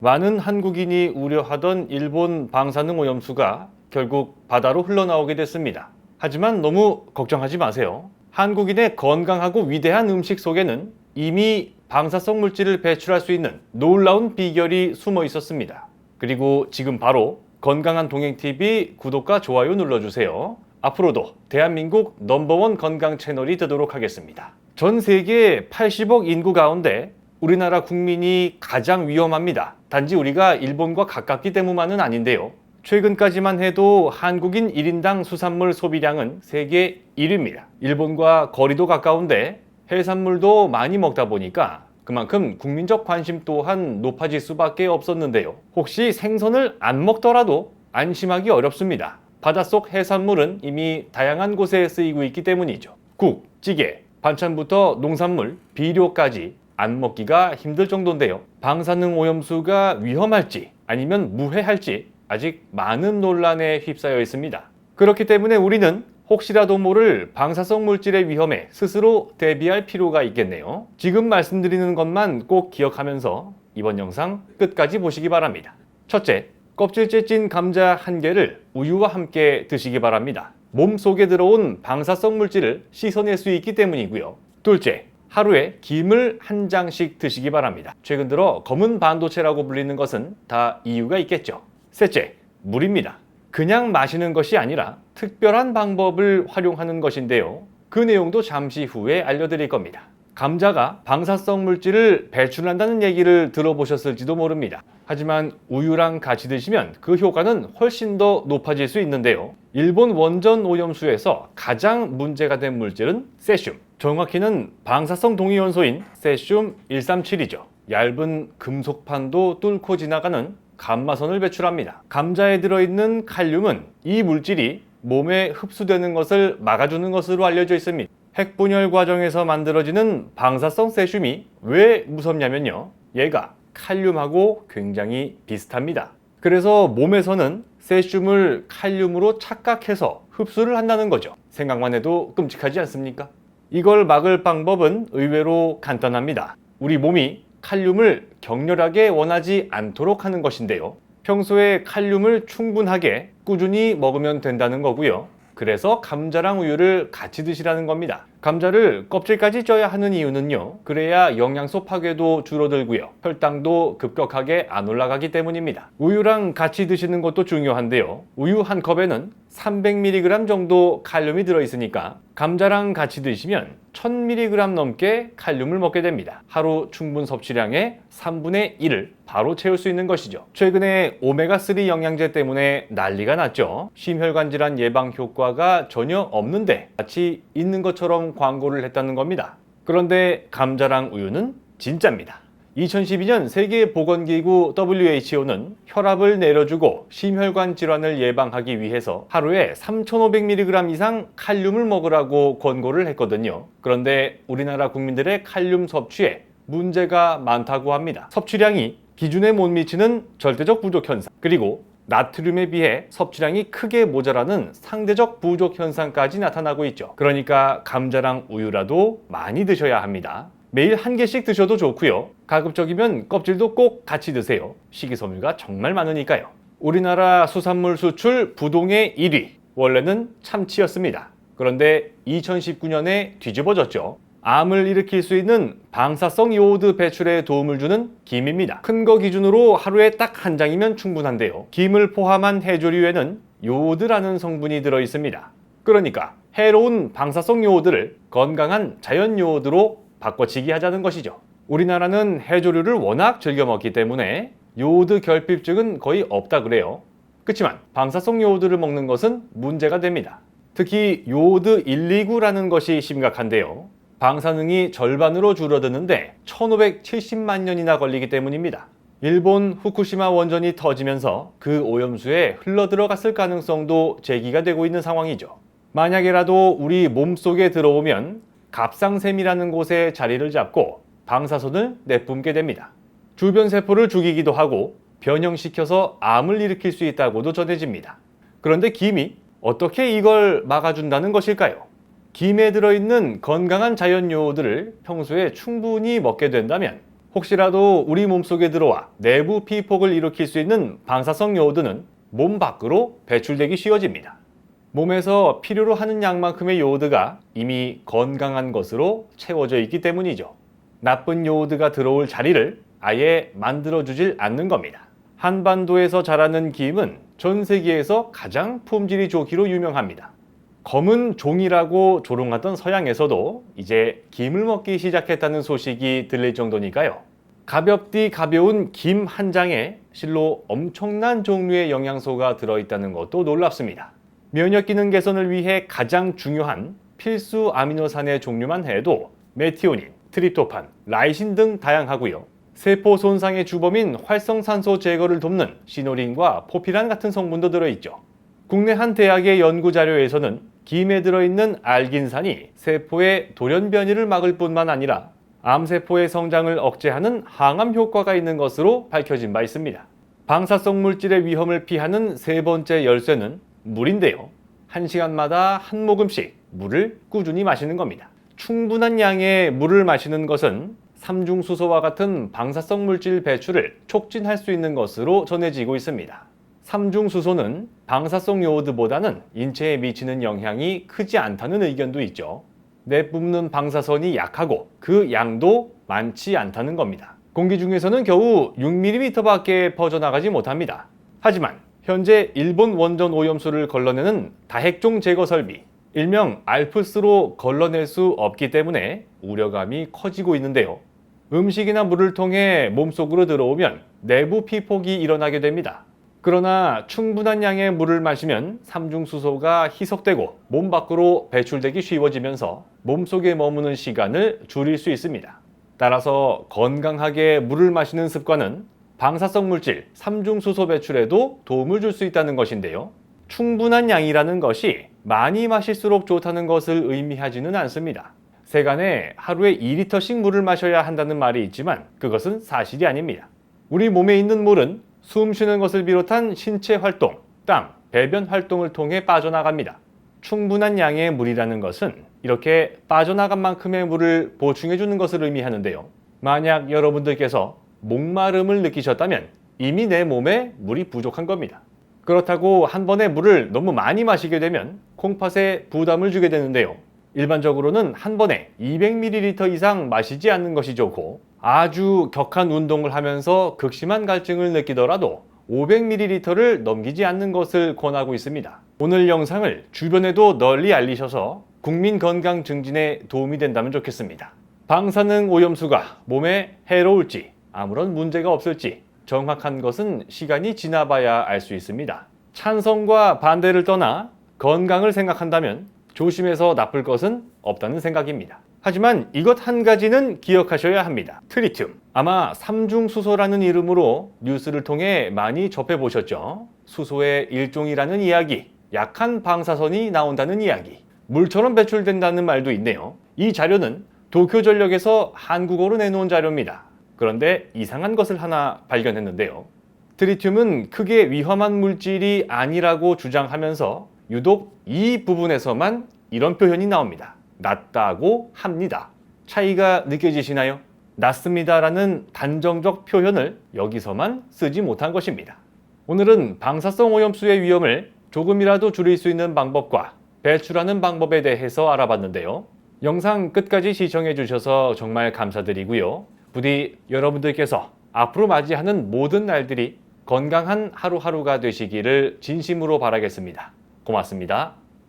많은 한국인이 우려하던 일본 방사능 오염수가 결국 바다로 흘러나오게 됐습니다. 하지만 너무 걱정하지 마세요. 한국인의 건강하고 위대한 음식 속에는 이미 방사성 물질을 배출할 수 있는 놀라운 비결이 숨어 있었습니다. 그리고 지금 바로 건강한 동행TV 구독과 좋아요 눌러주세요. 앞으로도 대한민국 넘버원 건강 채널이 되도록 하겠습니다. 전 세계 80억 인구 가운데 우리나라 국민이 가장 위험합니다. 단지 우리가 일본과 가깝기 때문만은 아닌데요. 최근까지만 해도 한국인 1인당 수산물 소비량은 세계 1위입니다. 일본과 거리도 가까운데 해산물도 많이 먹다 보니까 그만큼 국민적 관심 또한 높아질 수밖에 없었는데요. 혹시 생선을 안 먹더라도 안심하기 어렵습니다. 바닷속 해산물은 이미 다양한 곳에 쓰이고 있기 때문이죠. 국, 찌개, 반찬부터 농산물, 비료까지 안 먹기가 힘들 정도인데요. 방사능 오염수가 위험할지 아니면 무해할지 아직 많은 논란에 휩싸여 있습니다. 그렇기 때문에 우리는 혹시라도 모를 방사성 물질의 위험에 스스로 대비할 필요가 있겠네요. 지금 말씀드리는 것만 꼭 기억하면서 이번 영상 끝까지 보시기 바랍니다. 첫째, 껍질째 찐 감자 1개를 우유와 함께 드시기 바랍니다. 몸속에 들어온 방사성 물질을 씻어낼 수 있기 때문이고요. 둘째, 하루에 김을 1장씩 드시기 바랍니다. 최근 들어 검은 반도체라고 불리는 것은 다 이유가 있겠죠. 셋째, 물입니다. 그냥 마시는 것이 아니라 특별한 방법을 활용하는 것인데요. 그 내용도 잠시 후에 알려드릴 겁니다. 감자가 방사성 물질을 배출한다는 얘기를 들어보셨을지도 모릅니다. 하지만 우유랑 같이 드시면 그 효과는 훨씬 더 높아질 수 있는데요. 일본 원전 오염수에서 가장 문제가 된 물질은 세슘. 정확히는 방사성 동위원소인 세슘 137이죠. 얇은 금속판도 뚫고 지나가는 감마선을 배출합니다. 감자에 들어있는 칼륨은 이 물질이 몸에 흡수되는 것을 막아주는 것으로 알려져 있습니다. 핵분열 과정에서 만들어지는 방사성 세슘이 왜 무섭냐면요. 얘가 칼륨하고 굉장히 비슷합니다. 그래서 몸에서는 세슘을 칼륨으로 착각해서 흡수를 한다는 거죠. 생각만 해도 끔찍하지 않습니까? 이걸 막을 방법은 의외로 간단합니다. 우리 몸이 칼륨을 격렬하게 원하지 않도록 하는 것인데요. 평소에 칼륨을 충분하게 꾸준히 먹으면 된다는 거고요. 그래서 감자랑 우유를 같이 드시라는 겁니다. 감자를 껍질까지 쪄야 하는 이유는요. 그래야 영양소 파괴도 줄어들고요. 혈당도 급격하게 안 올라가기 때문입니다. 우유랑 같이 드시는 것도 중요한데요. 우유 한 컵에는 300mg 정도 칼륨이 들어있으니까 감자랑 같이 드시면 1000mg 넘게 칼륨을 먹게 됩니다. 하루 충분 섭취량의 3분의 1을 바로 채울 수 있는 것이죠. 최근에 오메가3 영양제 때문에 난리가 났죠. 심혈관 질환 예방 효과가 전혀 없는데 마치 있는 것처럼 광고를 했다는 겁니다. 그런데 감자랑 우유는 진짜입니다. 2012년 세계보건기구 WHO는 혈압을 내려주고 심혈관 질환을 예방하기 위해서 하루에 3,500mg 이상 칼륨을 먹으라고 권고를 했거든요. 그런데 우리나라 국민들의 칼륨 섭취에 문제가 많다고 합니다. 섭취량이 기준에 못 미치는 절대적 부족 현상, 그리고 나트륨에 비해 섭취량이 크게 모자라는 상대적 부족 현상까지 나타나고 있죠. 그러니까 감자랑 우유라도 많이 드셔야 합니다. 매일 1개씩 드셔도 좋고요. 가급적이면 껍질도 꼭 같이 드세요. 식이섬유가 정말 많으니까요. 우리나라 수산물 수출 부동의 1위, 원래는 참치였습니다. 그런데 2019년에 뒤집어졌죠. 암을 일으킬 수 있는 방사성 요오드 배출에 도움을 주는 김입니다. 큰 거 기준으로 하루에 딱 1장이면 충분한데요. 김을 포함한 해조류에는 요오드라는 성분이 들어있습니다. 그러니까 해로운 방사성 요오드를 건강한 자연 요오드로 바꿔치기 하자는 것이죠. 우리나라는 해조류를 워낙 즐겨 먹기 때문에 요오드 결핍증은 거의 없다 그래요. 그렇지만 방사성 요오드를 먹는 것은 문제가 됩니다. 특히 요오드 129라는 것이 심각한데요. 방사능이 절반으로 줄어드는데 1570만 년이나 걸리기 때문입니다. 일본 후쿠시마 원전이 터지면서 그 오염수에 흘러들어갔을 가능성도 제기가 되고 있는 상황이죠. 만약에라도 우리 몸속에 들어오면 갑상샘이라는 곳에 자리를 잡고 방사선을 내뿜게 됩니다. 주변 세포를 죽이기도 하고 변형시켜서 암을 일으킬 수 있다고도 전해집니다. 그런데 김이 어떻게 이걸 막아준다는 것일까요? 김에 들어있는 건강한 자연 요오드를 평소에 충분히 먹게 된다면 혹시라도 우리 몸속에 들어와 내부 피폭을 일으킬 수 있는 방사성 요오드는 몸 밖으로 배출되기 쉬워집니다. 몸에서 필요로 하는 양만큼의 요오드가 이미 건강한 것으로 채워져 있기 때문이죠. 나쁜 요오드가 들어올 자리를 아예 만들어주질 않는 겁니다. 한반도에서 자라는 김은 전 세계에서 가장 품질이 좋기로 유명합니다. 검은 종이라고 조롱하던 서양에서도 이제 김을 먹기 시작했다는 소식이 들릴 정도니까요. 가볍디 가벼운 김 한 장에 실로 엄청난 종류의 영양소가 들어있다는 것도 놀랍습니다. 면역 기능 개선을 위해 가장 중요한 필수 아미노산의 종류만 해도 메티오닌, 트립토판, 라이신 등 다양하고요. 세포 손상의 주범인 활성산소 제거를 돕는 시노린과 포피란 같은 성분도 들어있죠. 국내 한 대학의 연구 자료에서는 김에 들어있는 알긴산이 세포의 돌연 변이를 막을 뿐만 아니라 암세포의 성장을 억제하는 항암 효과가 있는 것으로 밝혀진 바 있습니다. 방사성 물질의 위험을 피하는 세 번째 열쇠는 물인데요. 1시간마다 한 모금씩 물을 꾸준히 마시는 겁니다. 충분한 양의 물을 마시는 것은 삼중수소와 같은 방사성 물질 배출을 촉진할 수 있는 것으로 전해지고 있습니다. 삼중수소는 방사성 요오드보다는 인체에 미치는 영향이 크지 않다는 의견도 있죠. 내뿜는 방사선이 약하고 그 양도 많지 않다는 겁니다. 공기 중에서는 겨우 6mm밖에 퍼져나가지 못합니다. 하지만 현재 일본 원전 오염수를 걸러내는 다핵종 제거 설비, 일명 알프스로 걸러낼 수 없기 때문에 우려감이 커지고 있는데요. 음식이나 물을 통해 몸속으로 들어오면 내부 피폭이 일어나게 됩니다. 그러나 충분한 양의 물을 마시면 삼중수소가 희석되고 몸 밖으로 배출되기 쉬워지면서 몸속에 머무는 시간을 줄일 수 있습니다. 따라서 건강하게 물을 마시는 습관은 방사성 물질 삼중수소 배출에도 도움을 줄 수 있다는 것인데요. 충분한 양이라는 것이 많이 마실수록 좋다는 것을 의미하지는 않습니다. 세간에 하루에 2리터씩 물을 마셔야 한다는 말이 있지만 그것은 사실이 아닙니다. 우리 몸에 있는 물은 숨 쉬는 것을 비롯한 신체 활동, 땀, 배변 활동을 통해 빠져나갑니다. 충분한 양의 물이라는 것은 이렇게 빠져나간 만큼의 물을 보충해 주는 것을 의미하는데요. 만약 여러분들께서 목마름을 느끼셨다면 이미 내 몸에 물이 부족한 겁니다. 그렇다고 한 번에 물을 너무 많이 마시게 되면 콩팥에 부담을 주게 되는데요. 일반적으로는 한 번에 200ml 이상 마시지 않는 것이 좋고 아주 격한 운동을 하면서 극심한 갈증을 느끼더라도 500ml를 넘기지 않는 것을 권하고 있습니다. 오늘 영상을 주변에도 널리 알리셔서 국민 건강 증진에 도움이 된다면 좋겠습니다. 방사능 오염수가 몸에 해로울지 아무런 문제가 없을지 정확한 것은 시간이 지나봐야 알 수 있습니다. 찬성과 반대를 떠나 건강을 생각한다면 조심해서 나쁠 것은 없다는 생각입니다. 하지만 이것 한 가지는 기억하셔야 합니다. 트리튬. 아마 삼중수소라는 이름으로 뉴스를 통해 많이 접해보셨죠? 수소의 일종이라는 이야기, 약한 방사선이 나온다는 이야기, 물처럼 배출된다는 말도 있네요. 이 자료는 도쿄전력에서 한국어로 내놓은 자료입니다. 그런데 이상한 것을 하나 발견했는데요. 트리튬은 크게 위험한 물질이 아니라고 주장하면서 유독 이 부분에서만 이런 표현이 나옵니다. 낫다고 합니다. 차이가 느껴지시나요? 낫습니다라는 단정적 표현을 여기서만 쓰지 못한 것입니다. 오늘은 방사성 오염수의 위험을 조금이라도 줄일 수 있는 방법과 배출하는 방법에 대해서 알아봤는데요. 영상 끝까지 시청해 주셔서 정말 감사드리고요. 부디 여러분들께서 앞으로 맞이하는 모든 날들이 건강한 하루하루가 되시기를 진심으로 바라겠습니다. 고맙습니다.